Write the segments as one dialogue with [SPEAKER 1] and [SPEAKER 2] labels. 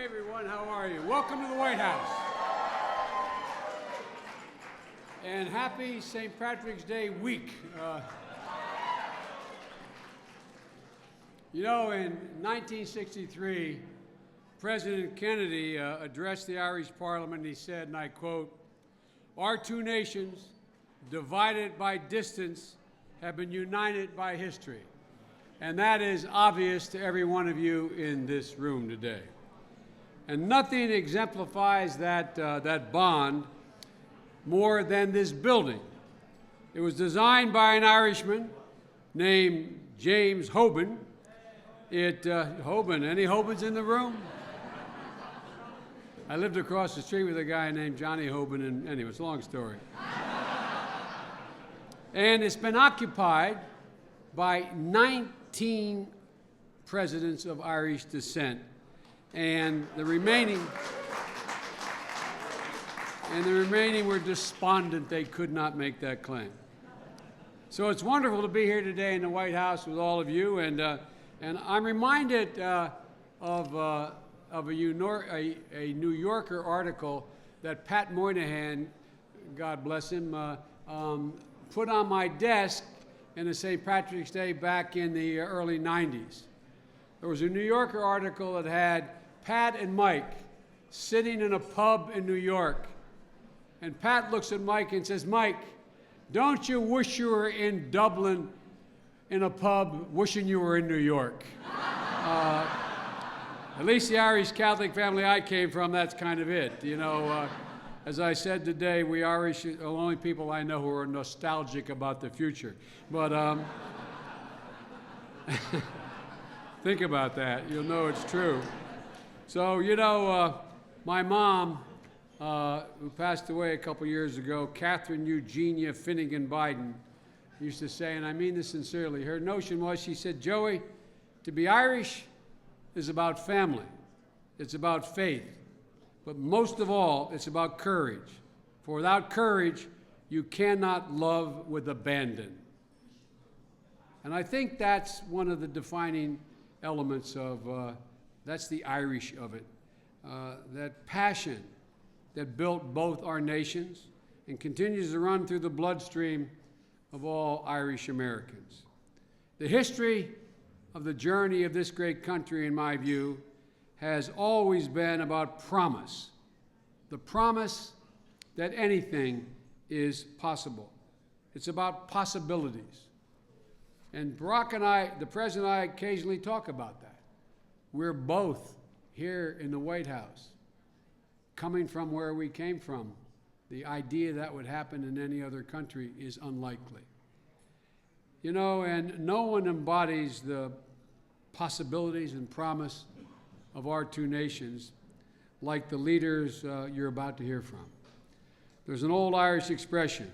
[SPEAKER 1] everyone, how are you? Welcome to the White House. And happy St. Patrick's Day week. You know, in 1963, President Kennedy addressed the Irish Parliament, and he said, and I quote, "Our two nations, divided by distance, have been united by history." And that is obvious to every one of you in this room today. And nothing exemplifies that bond more than this building. It was designed by an Irishman named James Hoban. Hoban, any Hobans in the room? I lived across the street with a guy named Johnny Hoban, and anyway, it's a long story. And it's been occupied by 19 presidents of Irish descent, and the remaining were despondent they could not make that claim. So it's wonderful to be here today in the White House with all of you, and I'm reminded of a New Yorker article that Pat Moynihan, God bless him, put on my desk in a St. Patrick's Day back in the early 90s. There was a New Yorker article that had Pat and Mike sitting in a pub in New York. And Pat looks at Mike and says, "Mike, don't you wish you were in Dublin in a pub wishing you were in New York?" At least the Irish Catholic family I came from, that's kind of it. You know, as I said today, we Irish are the only people I know who are nostalgic about the future. But think about that. You'll know it's true. So, you know, my mom, who passed away a couple years ago, Catherine Eugenia Finnegan Biden, used to say, and I mean this sincerely, her notion was, she said, "Joey, to be Irish is about family. It's about faith. But most of all, it's about courage. For without courage, you cannot love with abandon." And I think that's one of the defining elements of, that's the Irish of it. That passion that built both our nations and continues to run through the bloodstream of all Irish Americans. The history of the journey of this great country, in my view, has always been about promise. The promise that anything is possible. It's about possibilities. And Barack and I, the President and I, occasionally talk about that. We're both here in the White House, coming from where we came from. The idea that would happen in any other country is unlikely. You know, and no one embodies the possibilities and promise of our two nations like the leaders you're about to hear from. There's an old Irish expression,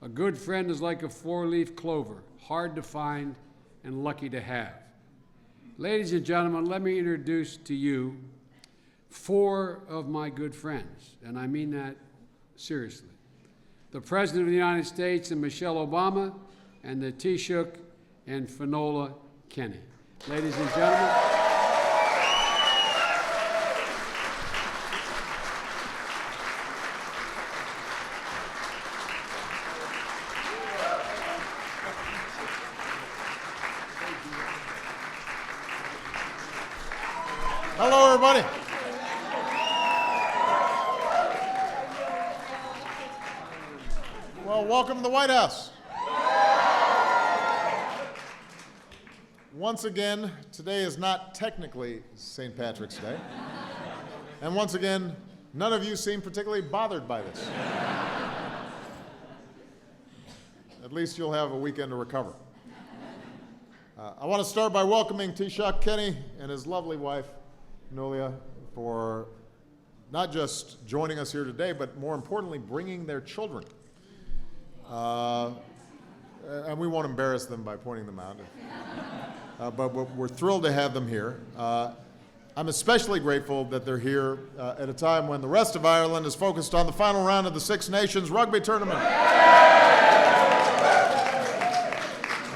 [SPEAKER 1] "A good friend is like a four-leaf clover, hard to find and lucky to have." Ladies and gentlemen, let me introduce to you four of my good friends, and I mean that seriously. The President of the United States and Michelle Obama, and the Taoiseach and Finola Kenny. Ladies and gentlemen.
[SPEAKER 2] Hello, everybody. Well, welcome to the White House. Once again, today is not technically St. Patrick's Day. And once again, none of you seem particularly bothered by this. At least you'll have a weekend to recover. I want to start by welcoming Taoiseach Kenny and his lovely wife, Nolia, for not just joining us here today, but more importantly, bringing their children. And we won't embarrass them by pointing them out. But we're thrilled to have them here. I'm especially grateful that they're here at a time when the rest of Ireland is focused on the final round of the Six Nations rugby tournament.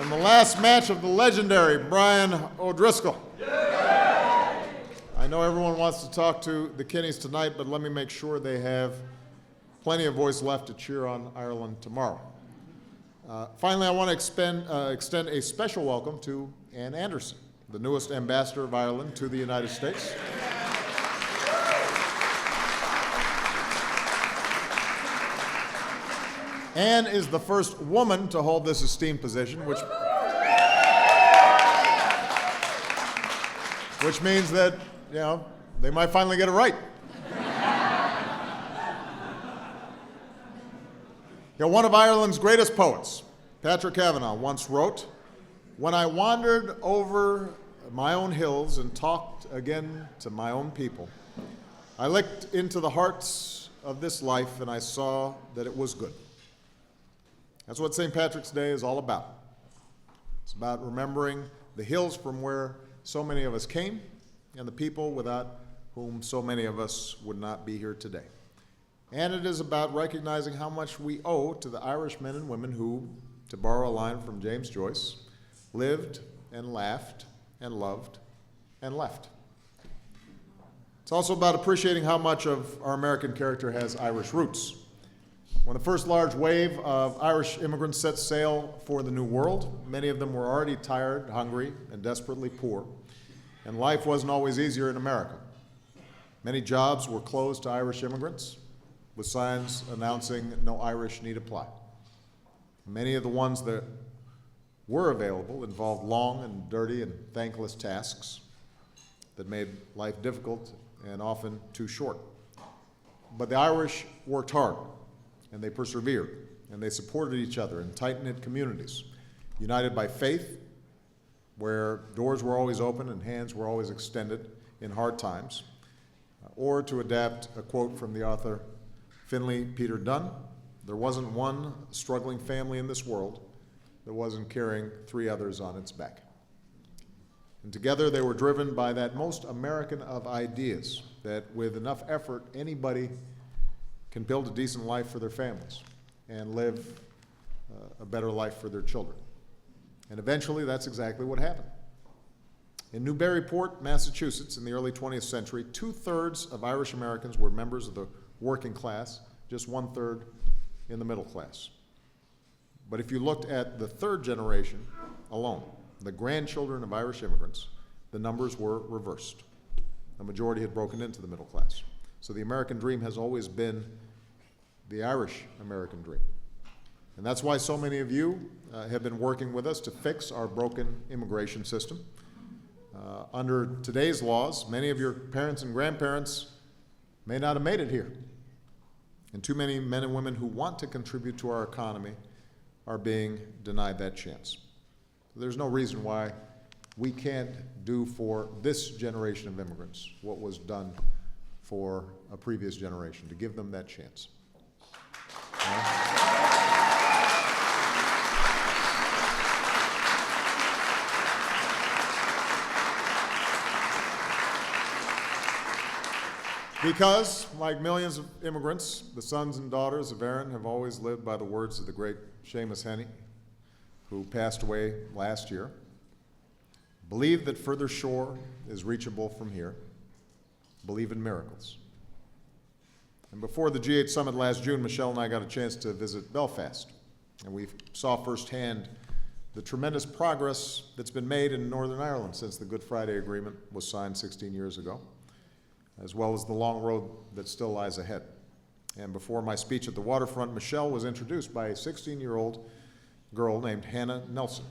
[SPEAKER 2] And the last match of the legendary Brian O'Driscoll. I I know everyone wants to talk to the Kinneys tonight, but let me make sure they have plenty of voice left to cheer on Ireland tomorrow. Finally, I want to extend a special welcome to Ann Anderson, the newest ambassador of Ireland to the United States. Ann is the first woman to hold this esteemed position, which means that, they might finally get it right. One of Ireland's greatest poets, Patrick Kavanagh, once wrote, "When I wandered over my own hills and talked again to my own people, I looked into the hearts of this life and I saw that it was good." That's what St. Patrick's Day is all about. It's about remembering the hills from where so many of us came and the people without whom so many of us would not be here today. And it is about recognizing how much we owe to the Irish men and women who, to borrow a line from James Joyce, lived and laughed and loved and left. It's also about appreciating how much of our American character has Irish roots. When the first large wave of Irish immigrants set sail for the New World, many of them were already tired, hungry, and desperately poor, and life wasn't always easier in America. Many jobs were closed to Irish immigrants, with signs announcing no Irish need apply. Many of the ones that were available involved long and dirty and thankless tasks that made life difficult and often too short. But the Irish worked hard, and they persevered, and they supported each other in tight-knit communities, united by faith, where doors were always open and hands were always extended in hard times. Or to adapt a quote from the author Finlay Peter Dunne, "There wasn't one struggling family in this world that wasn't carrying 3 others on its back." And together they were driven by that most American of ideas, that with enough effort, anybody can build a decent life for their families and live a better life for their children. And eventually, that's exactly what happened. In Newburyport, Massachusetts, in the early 20th century, 2/3 of Irish Americans were members of the working class, just 1/3 in the middle class. But if you looked at the 3rd generation alone, the grandchildren of Irish immigrants, the numbers were reversed. The majority had broken into the middle class. So the American dream has always been the Irish American dream. And that's why so many of you have been working with us to fix our broken immigration system. Under today's laws, many of your parents and grandparents may not have made it here. And too many men and women who want to contribute to our economy are being denied that chance. There's no reason why we can't do for this generation of immigrants what was done for a previous generation, to give them that chance. Because, like millions of immigrants, the sons and daughters of Erin have always lived by the words of the great Seamus Heaney, who passed away last year. Believe that further shore is reachable from here. Believe in miracles. And before the G8 summit last June, Michelle and I got a chance to visit Belfast, and we saw firsthand the tremendous progress that's been made in Northern Ireland since the Good Friday Agreement was signed 16 years ago, as well as the long road that still lies ahead. And before my speech at the waterfront, Michelle was introduced by a 16-year-old girl named Hannah Nelson.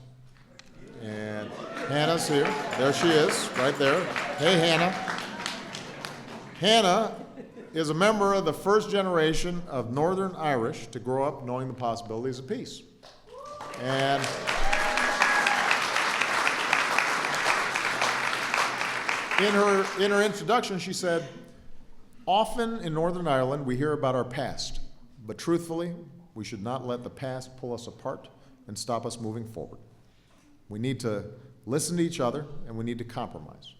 [SPEAKER 2] And Hannah's here. There she is, right there. Hey, Hannah. Hannah is a member of the first generation of Northern Irish to grow up knowing the possibilities of peace. And in her introduction, she said, "Often in Northern Ireland, we hear about our past, but truthfully, we should not let the past pull us apart and stop us moving forward. We need to listen to each other, and we need to compromise.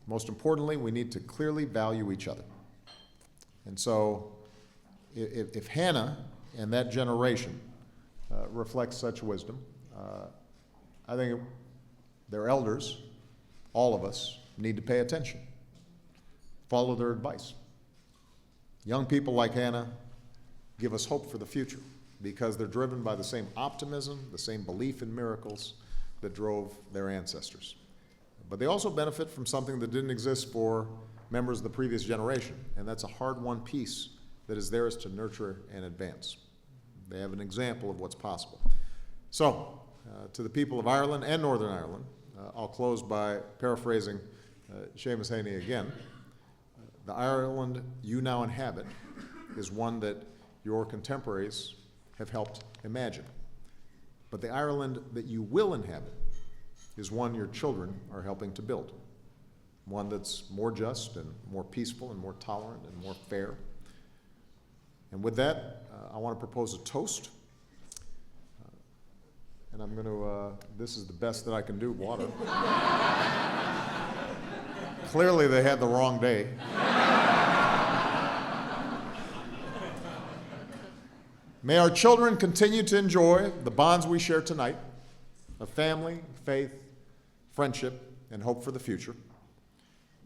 [SPEAKER 2] Most importantly, we need to clearly value each other." And so, if Hannah and that generation reflects such wisdom, I think their elders, all of us, need to pay attention follow their advice. Young people like Hannah give us hope for the future because they're driven by the same optimism, the same belief in miracles that drove their ancestors. But they also benefit from something that didn't exist for members of the previous generation, and that's a hard-won peace that is theirs to nurture and advance. They have an example of what's possible. So, to the people of Ireland and Northern Ireland, I'll close by paraphrasing Seamus Heaney again. The Ireland you now inhabit is one that your contemporaries have helped imagine. But the Ireland that you will inhabit is one your children are helping to build. One that's more just and more peaceful and more tolerant and more fair. And with that, I want to propose a toast. And I'm going to, this is the best that I can do, water. Clearly they had the wrong day. May our children continue to enjoy the bonds we share tonight of family, faith, friendship, and hope for the future.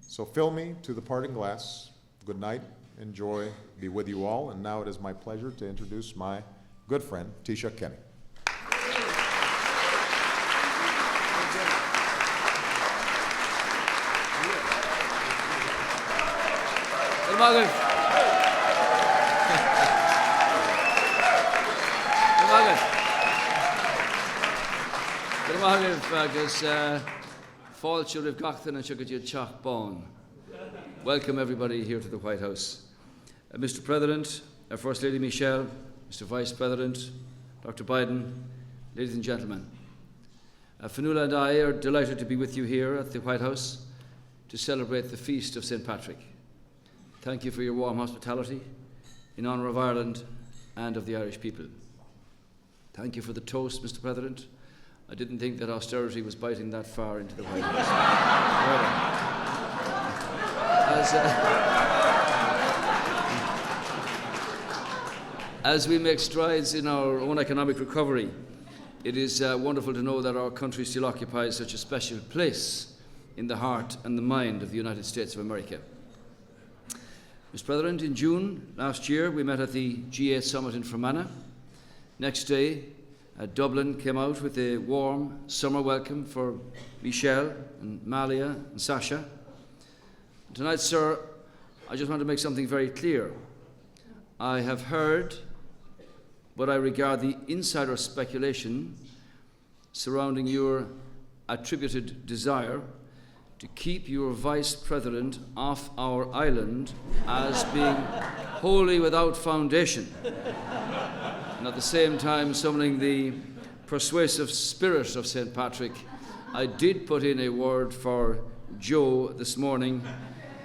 [SPEAKER 2] So fill me to the parting glass. Good night and joy be with you all. And now it is my pleasure to introduce my good friend, Taoiseach Kenny.
[SPEAKER 3] Welcome everybody here to the White House. Mr. President, First Lady Michelle, Mr. Vice President, Dr. Biden, ladies and gentlemen. Fionnuala and I are delighted to be with you here at the White House to celebrate the feast of St. Patrick. Thank you for your warm hospitality in honour of Ireland and of the Irish people. Thank you for the toast, Mr. President. I didn't think that austerity was biting that far into the White House. As we make strides in our own economic recovery, it is wonderful to know that our country still occupies such a special place in the heart and the mind of the United States of America. Mr. President, in June last year, we met at the G8 summit in Fermanagh. Next day, Dublin came out with a warm summer welcome for Michelle and Malia and Sasha. Tonight, sir, I just want to make something very clear. I have heard what I regard the insider speculation surrounding your attributed desire to keep your Vice President off our island as being wholly without foundation, and at the same time summoning the persuasive spirit of St. Patrick. I did put in a word for Joe this morning.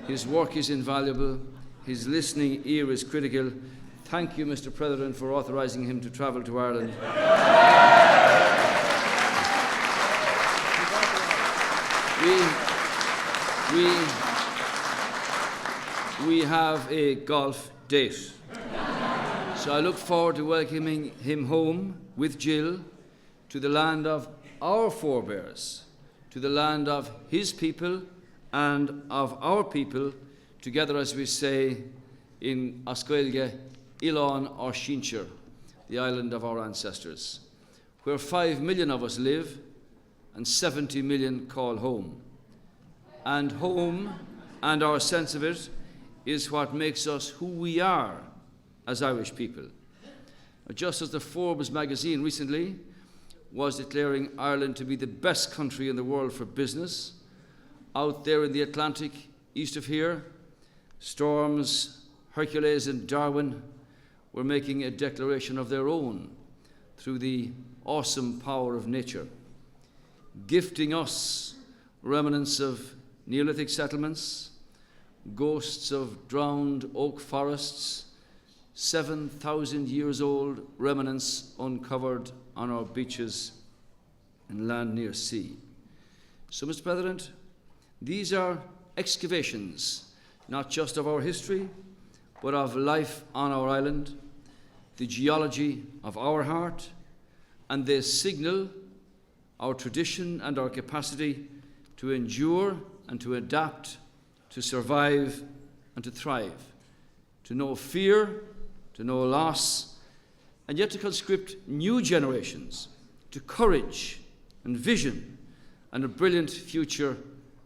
[SPEAKER 3] His work is invaluable. His listening ear is critical. Thank you, Mr. President, for authorising him to travel to Ireland. We have a golf date. So I look forward to welcoming him home with Jill to the land of our forebears, to the land of his people and of our people, together, as we say in Oscailge, Ilan or Shincher, the island of our ancestors, where 5 million of us live and 70 million call home. And home and our sense of it is what makes us who we are as Irish people. Just as the Forbes magazine recently was declaring Ireland to be the best country in the world for business, out there in the Atlantic, east of here, Storms, Hercules and Darwin were making a declaration of their own through the awesome power of nature, gifting us remnants of Neolithic settlements, ghosts of drowned oak forests, 7,000 years old remnants uncovered on our beaches and land near sea. So, Mr. President, these are excavations, not just of our history, but of life on our island, the geology of our heart, and they signal our tradition and our capacity to endure and to adapt, to survive and to thrive, to know fear, to know loss, and yet to conscript new generations to courage and vision and a brilliant future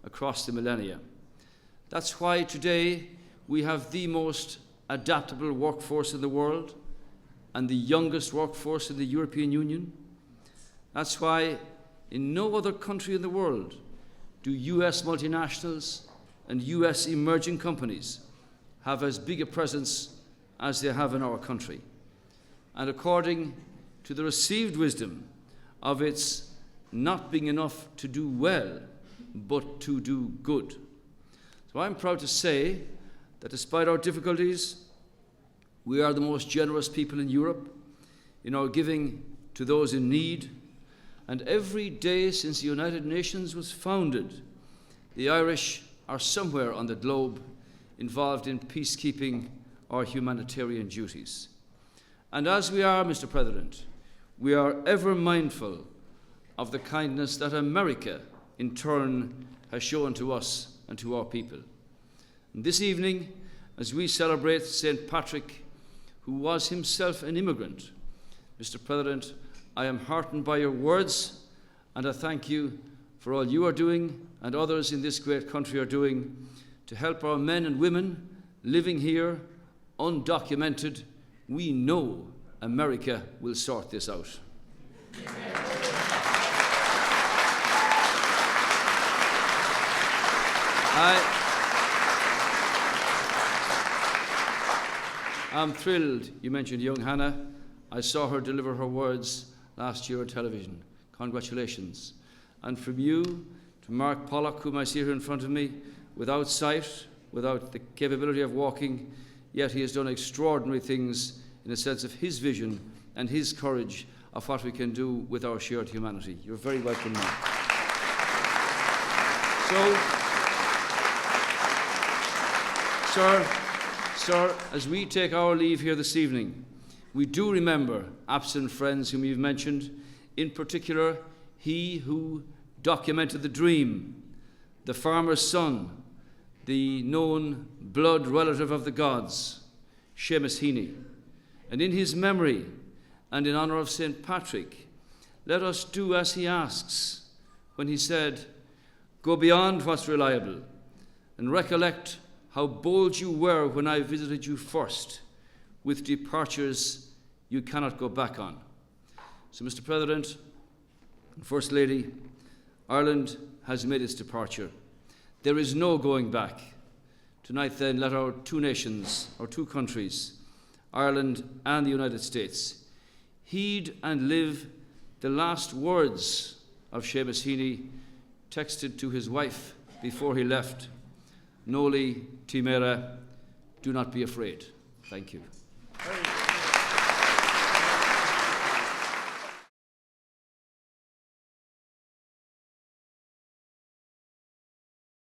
[SPEAKER 3] across the millennia. That's why today we have the most adaptable workforce in the world and the youngest workforce in the European Union. That's why in no other country in the world do US multinationals and US emerging companies have as big a presence as they have in our country. And according to the received wisdom of its not being enough to do well, but to do good. So I'm proud to say that despite our difficulties, we are the most generous people in Europe in our giving to those in need. And every day since the United Nations was founded, the Irish are somewhere on the globe involved in peacekeeping or humanitarian duties. And as we are, Mr. President, we are ever mindful of the kindness that America, in turn, has shown to us and to our people. And this evening, as we celebrate St. Patrick, who was himself an immigrant, Mr. President, I am heartened by your words, and I thank you for all you are doing and others in this great country are doing to help our men and women living here, undocumented. We know America will sort this out. I'm thrilled you mentioned young Hannah. I saw her deliver her words last year on television. Congratulations. And from you to Mark Pollock, whom I see here in front of me, without sight, without the capability of walking, yet he has done extraordinary things in a sense of his vision and his courage of what we can do with our shared humanity. You're very welcome, Mark. So, Sir, as we take our leave here this evening, we do remember absent friends whom you've mentioned, in particular, he who documented the dream, the farmer's son, the known blood relative of the gods, Seamus Heaney. And in his memory and in honour of St. Patrick, let us do as he asks when he said, "Go beyond what's reliable and recollect how bold you were when I visited you first, with departures you cannot go back on." So, Mr. President and First Lady, Ireland has made its departure. There is no going back. Tonight, then, let our two nations, our two countries, Ireland and the United States, heed and live the last words of Seamus Heaney, texted to his wife before he left. Noli timere, do not be afraid. Thank you.